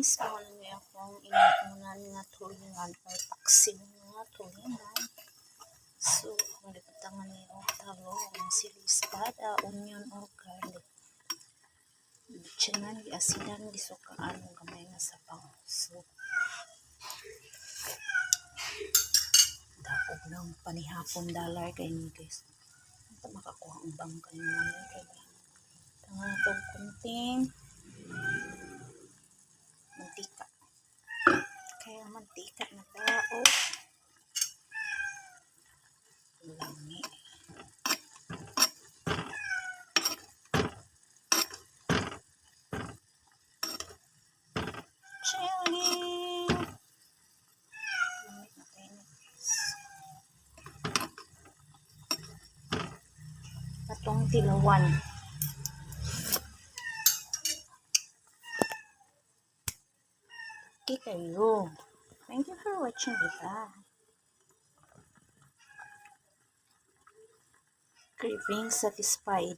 guys, muna niyo akong inuunan nga tulingan or taksin nga tulingan. So, malibutangan niyo talong, silispada, onion or garlic. Bitsingan, giasidan, gisukaan, gamay nga sabaw. So, dakog ng panihapon dollar kayo guys. Ito makakuha ang bang kayo namin kayo. Tanga itong kunting mantika. Kaya mantika na tao. Lami. Chili. Lami na tayo na guys. Patong tilawan. Okay kayo. Thank you for watching kita. Craving satisfied.